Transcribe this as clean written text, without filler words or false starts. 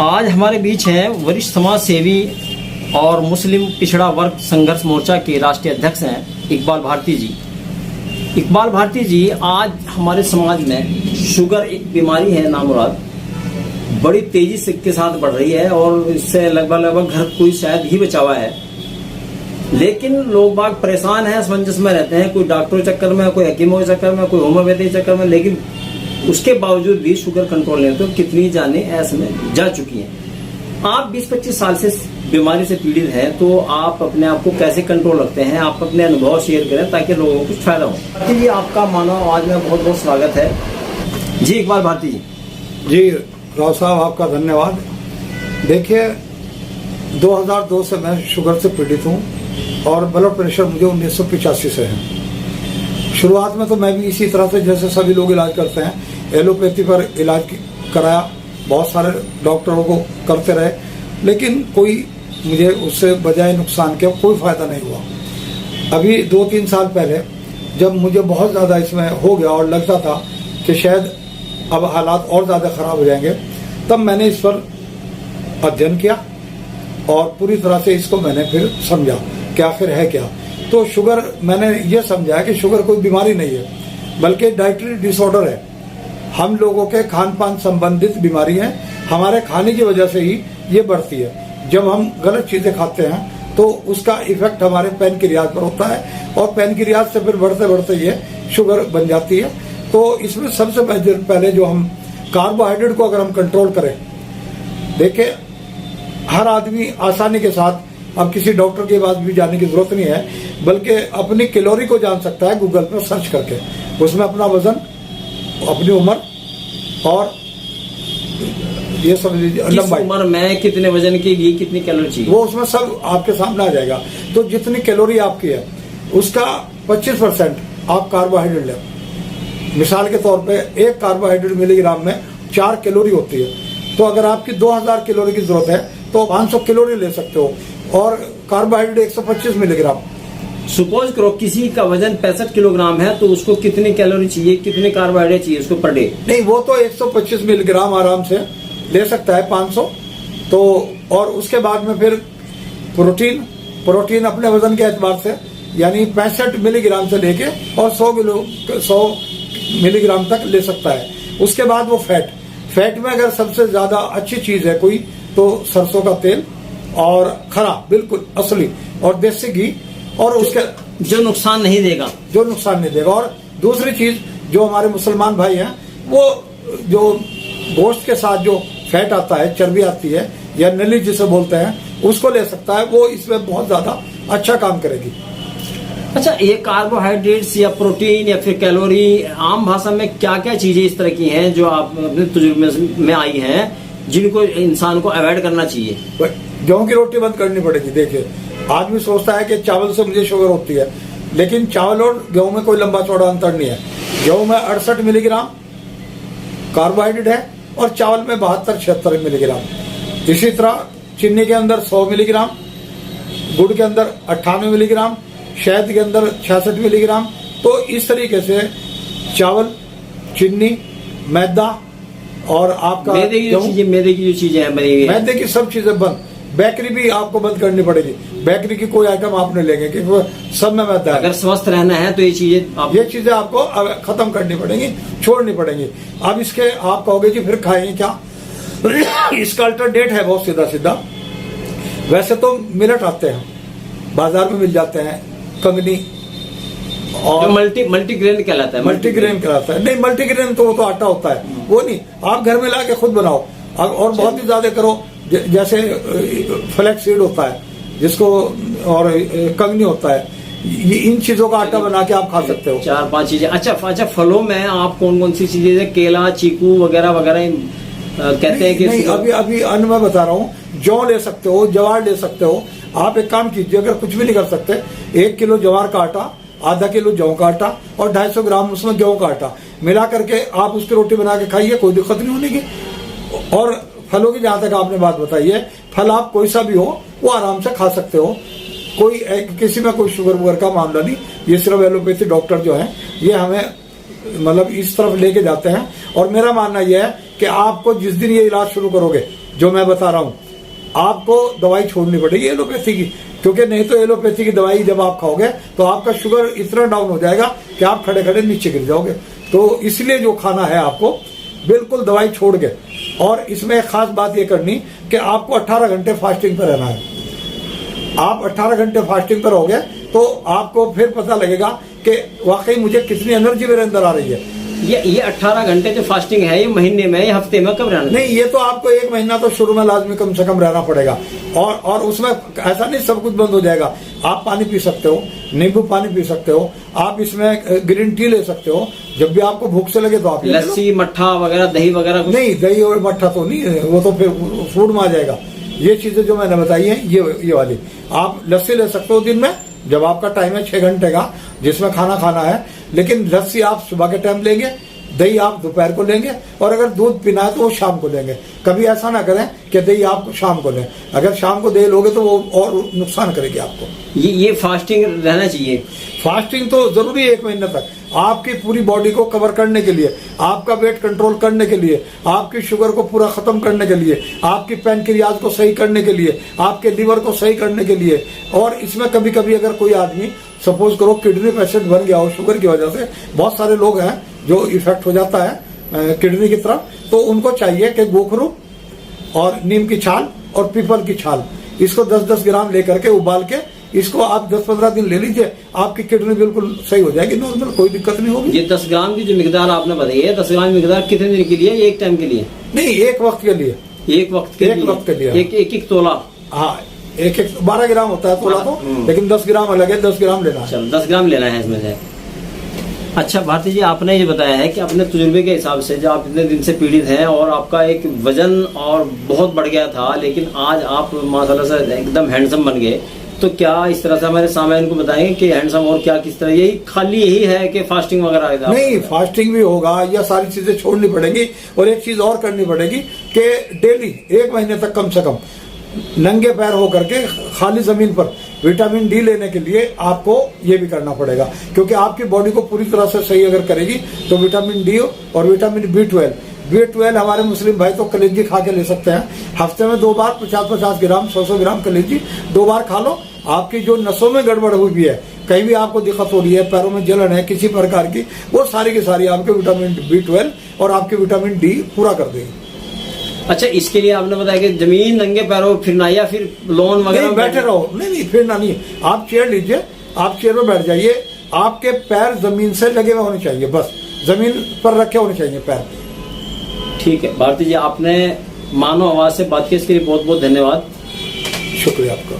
आज हमारे बीच हैं वरिष्ठ समाज सेवी और मुस्लिम पिछड़ा वर्ग संघर्ष मोर्चा के राष्ट्रीय अध्यक्ष हैं इकबाल भारती जी। इकबाल भारती जी, आज हमारे समाज में शुगर एक बीमारी है नामुराद, बड़ी तेजी से के साथ बढ़ रही है और इससे लगभग घर कोई शायद ही बचा हुआ है। लेकिन लोग बाग परेशान हैं, असमंजस में रहते हैं, कोई डॉक्टरों के चक्कर में, कोई हकीमों के चक्कर में, कोई होम्योपैथी के चक्कर में, लेकिन उसके बावजूद भी शुगर कंट्रोल नहीं, तो कितनी जाने ऐसे में जा चुकी हैं। आप 20-25 साल से बीमारी से पीड़ित हैं, तो आप अपने आप को कैसे कंट्रोल रखते हैं? आप अपने अनुभव शेयर करें ताकि लोगों को कुछ फायदा हो। जी, आपका मानव आज में बहुत बहुत स्वागत है। जी इकबाल भारती जी। जी राव साहब, आपका धन्यवाद। देखिए, 2002 से मैं शुगर से पीड़ित हूँ और ब्लड प्रेशर मुझे 1985 से है। शुरुआत में तो मैं भी इसी तरह से जैसे सभी लोग इलाज करते हैं, एलोपैथी पर इलाज कराया, बहुत सारे डॉक्टरों को करते रहे, लेकिन कोई मुझे उससे बजाय नुकसान के कोई फायदा नहीं हुआ। अभी 2-3 साल पहले जब मुझे बहुत ज़्यादा इसमें हो गया और लगता था कि शायद अब हालात और ज़्यादा ख़राब हो जाएंगे, तब मैंने इस पर अध्ययन किया और पूरी तरह से इसको मैंने फिर समझा कि आखिर है क्या। तो शुगर, मैंने ये समझा कि शुगर कोई बीमारी नहीं है, बल्कि डाइटरी डिसऑर्डर है। हम लोगों के खान पान संबंधित बीमारी है, हमारे खाने की वजह से ही ये बढ़ती है। जब हम गलत चीज़ें खाते हैं तो उसका इफेक्ट हमारे पैनक्रियाज पर होता है और पैनक्रियाज से फिर बढ़ते बढ़ते ये शुगर बन जाती है। तो इसमें सबसे पहले जो हम कार्बोहाइड्रेट को अगर हम कंट्रोल करें, देखिए हर आदमी आसानी के साथ, अब किसी डॉक्टर के पास भी जाने की जरूरत नहीं है, बल्कि अपनी कैलोरी को जान सकता है गूगल पर सर्च करके। उसमें अपना वजन, अपनी उम्र और ये सब लंबाई, उम्र में कितने वजन के लिए कितनी कैलोरी चाहिए, वो उसमें सब आपके सामने आ जाएगा। तो जितनी कैलोरी आपकी है उसका 25% आप कार्बोहाइड्रेट लें। मिसाल के तौर पे एक कार्बोहाइड्रेट मिलीग्राम में 4 कैलोरी होती है, तो अगर आपकी 2000 कैलोरी की जरूरत है तो 500 कैलोरी ले सकते हो और कार्बोहाइड्रेट 125 मिलीग्राम। सपोज करो किसी का वजन 65 किलोग्राम है, तो उसको कितनी कैलोरी चाहिए, कितने कार्बोहाइड्रेट चाहिए उसको पर डे? नहीं, वो तो 125 मिलीग्राम आराम से ले सकता है, 500 तो। और उसके बाद में फिर प्रोटीन अपने वजन के एतबार से, यानी 65 मिलीग्राम से लेके और 100 मिलीग्राम तक ले सकता है। उसके बाद वो फैट में अगर सबसे ज्यादा अच्छी चीज है कोई, तो सरसों का तेल और खरा बिल्कुल असली और देसी घी, और उसके जो नुकसान नहीं देगा। और दूसरी चीज जो हमारे मुसलमान भाई हैं, वो जो गोश्त के साथ जो फैट आता है, चर्बी आती है या नली जिसे बोलते हैं, उसको ले सकता है। वो इसमें बहुत ज्यादा अच्छा काम करेगी। अच्छा, ये कार्बोहाइड्रेट्स या प्रोटीन या फिर कैलोरी, आम भाषा में क्या क्या चीजें इस तरह की हैं जो आप अपने तजुर्बे में आई हैं जिनको इंसान को अवॉइड करना चाहिए? गेहूं की रोटी बंद करनी पड़ेगी। देखिए, आदमी सोचता है कि चावल से मुझे शुगर होती है, लेकिन चावल और गेहूं में कोई लंबा चौड़ा अंतर नहीं है। गेहूं में 68 मिलीग्राम कार्बोहाइड्रेट है और चावल में 72-76 मिलीग्राम। इसी तरह चीनी के अंदर 100 मिलीग्राम, गुड़ के अंदर 98 मिलीग्राम, शहद के अंदर 66 मिलीग्राम। तो इस तरीके से चावल, चीनी, मैदा और आपका मैदे की जो चीजें हैं बनी हुई है, मैदे की सब चीजें बंद। बेकरी भी आपको बंद करनी पड़ेगी। बेकरी की कोई आइटम आप नहीं लेंगे क्योंकि सब में मैदा है। अगर स्वस्थ रहना है तो ये चीजें आपको खत्म करनी पड़ेंगी, छोड़नी पड़ेंगी। अब इसके आप कहोगे कि फिर खाएंगे क्या? इसका अल्टरनेट है बहुत सीधा। वैसे तो मिलेट आते हैं, बाजार में मिल जाते हैं, कंगनी और मल्टीग्रेन कहलाता है। मल्टीग्रेन कहलाता है। नहीं, मल्टीग्रेन तो वो तो आटा होता है, वो नहीं। आप घर में ला के खुद बनाओ और बहुत ही ज्यादा करो। जैसे फ्लैक्स सीड होता है जिसको, और कंगनी होता है, ये इन चीजों का आटा बना के आप खा सकते हो। 4-5 चीजें। अच्छा, फलों में आप कौन कौन सी चीजें, केला, चीकू वगैरह कहते हैं कि नहीं, अभी अन्न में बता रहा हूँ। जौ ले सकते हो, जवार ले सकते हो। आप एक काम कीजिए, अगर कुछ भी नहीं कर सकते, 1 किलो जवार का आटा, आधा किलो जौ का आटा और 250 ग्राम उसमें गेहूं का आटा मिला करके आप उसकी रोटी बना के खाइए, कोई दिक्कत नहीं होने की। और फलों की जहां तक आपने बात बताई है, फल आप कोई सा भी हो वो आराम से खा सकते हो। किसी में कोई शुगर वुगर का मामला नहीं। ये सिर्फ एलोपैथी डॉक्टर जो है ये हमें मतलब इस तरफ लेके जाते हैं। और मेरा मानना यह है कि आपको जिस दिन ये इलाज शुरू करोगे, जो मैं बता रहा हूँ, आपको दवाई छोड़नी पड़ेगी एलोपैथी की, क्योंकि नहीं तो एलोपैथी की दवाई जब आप खाओगे तो आपका शुगर इतना डाउन हो जाएगा कि आप खड़े खड़े नीचे गिर जाओगे। तो इसलिए जो खाना है आपको बिल्कुल दवाई छोड़ के, और इसमें एक खास बात ये करनी कि आपको 18 घंटे फास्टिंग पर रहना है। आप 18 घंटे फास्टिंग पर हो गए तो आपको फिर पता लगेगा कि वाकई मुझे कितनी एनर्जी मेरे अंदर आ रही है। ये 18 घंटे जो फास्टिंग है, ये महीने में या हफ्ते में कब रहना? नहीं, ये तो आपको 1 महीना तो शुरू में लाजमी कम से कम रहना पड़ेगा। और उसमें ऐसा नहीं सब कुछ बंद हो जाएगा। आप पानी पी सकते हो, नींबू पानी पी सकते हो, आप इसमें ग्रीन टी ले सकते हो, जब भी आपको भूख से लगे तो आप लस्सी, मट्ठा वगैरह, दही वगैरह कुछ? नहीं, दही और मट्ठा तो नहीं है, वो तो फिर फूड में आ जाएगा। ये चीजें जो मैंने बताई है ये वाली, आप लस्सी ले सकते हो दिन में जब आपका टाइम है 6 घंटे का जिसमें खाना खाना है, लेकिन लस्सी आप सुबह के टाइम लेंगे, दही आप दोपहर को लेंगे, और अगर दूध पीना है तो वो शाम को लेंगे। कभी ऐसा ना करें कि दही आप शाम को लें, अगर शाम को दही लोगे तो वो और नुकसान करेगी आपको। ये फास्टिंग रहना चाहिए। फास्टिंग तो जरूरी है 1 महीने तक, आपकी पूरी बॉडी को कवर करने के लिए, आपका वेट कंट्रोल करने के लिए, आपकी शुगर को पूरा खत्म करने के लिए, आपकी पैनक्रियाज को सही करने के लिए, आपके लिवर को सही करने के लिए। और इसमें कभी कभी अगर कोई आदमी सपोज करो किडनी पेशेंट बन गया हो शुगर की वजह से, बहुत सारे लोग हैं जो इफेक्ट हो जाता है किडनी की तरफ, तो उनको चाहिए कि गोखरू और नीम की छाल और पीपल की छाल, इसको 10-10 ग्राम लेकर के उबाल के इसको आप 10-15 दिन ले लीजिए, आपकी किडनी बिल्कुल सही हो जाएगी, नॉर्मल, कोई दिक्कत नहीं होगी। ये 10 ग्राम की जो मिकदार आपने बताई है, 10 ग्राम मिकदार कितने दिन के लिए? एक टाइम के लिए? नहीं, एक वक्त के लिए। एक वक्त के लिए एक तोला? हाँ, एक 12 ग्राम होता है तोला तो, लेकिन 10 ग्राम अलग है, 10 ग्राम लेना है। चलो 10 ग्राम लेना है इसमें से। अच्छा भारती जी, आपने ये बताया है कि अपने तजुर्बे के हिसाब से जो आप इतने दिन से पीड़ित हैं और आपका एक वजन और बहुत बढ़ गया था, लेकिन आज आप माशाल्लाह से एकदम हैंडसम बन गए, तो क्या इस तरह से हमारे सामने को बताएंगे कि हैंडसम और क्या किस तरह? यही खाली यही है कि फास्टिंग वगैरह? नहीं, फास्टिंग भी होगा, या सारी चीजें छोड़नी पड़ेगी। और एक चीज और करनी पड़ेगी कि डेली 1 महीने तक कम से कम नंगे पैर होकर के खाली जमीन पर विटामिन डी लेने के लिए आपको ये भी करना पड़ेगा, क्योंकि आपकी बॉडी को पूरी तरह से सही अगर करेगी तो विटामिन डी और विटामिन B12 हमारे मुस्लिम भाई तो कलेजी खा के ले सकते हैं। हफ्ते में 2 बार 50-50 ग्राम 100 ग्राम कलेजी 2 बार खा लो। आपकी जो नसों में गड़बड़ हुई भी है, कहीं भी आपको दिक्कत हो रही है, पैरों में जलन है किसी प्रकार की, वो सारी की सारी आपके विटामिन B12 और आपके विटामिन डी पूरा कर देगी। अच्छा, इसके लिए आपने बताया कि जमीन नंगे पैरों फिरना या फिर लोन वगैरह बैठे रहो? नहीं, फिरना नहीं, आप चेयर लीजिए, आप चेयर पर बैठ जाइए, आपके पैर जमीन से लगे हुए होने चाहिए, बस जमीन पर रखे होने चाहिए पैर। ठीक है भारती जी, आपने मानो आवाज से बात की, इसके लिए बहुत बहुत धन्यवाद। शुक्रिया आपका।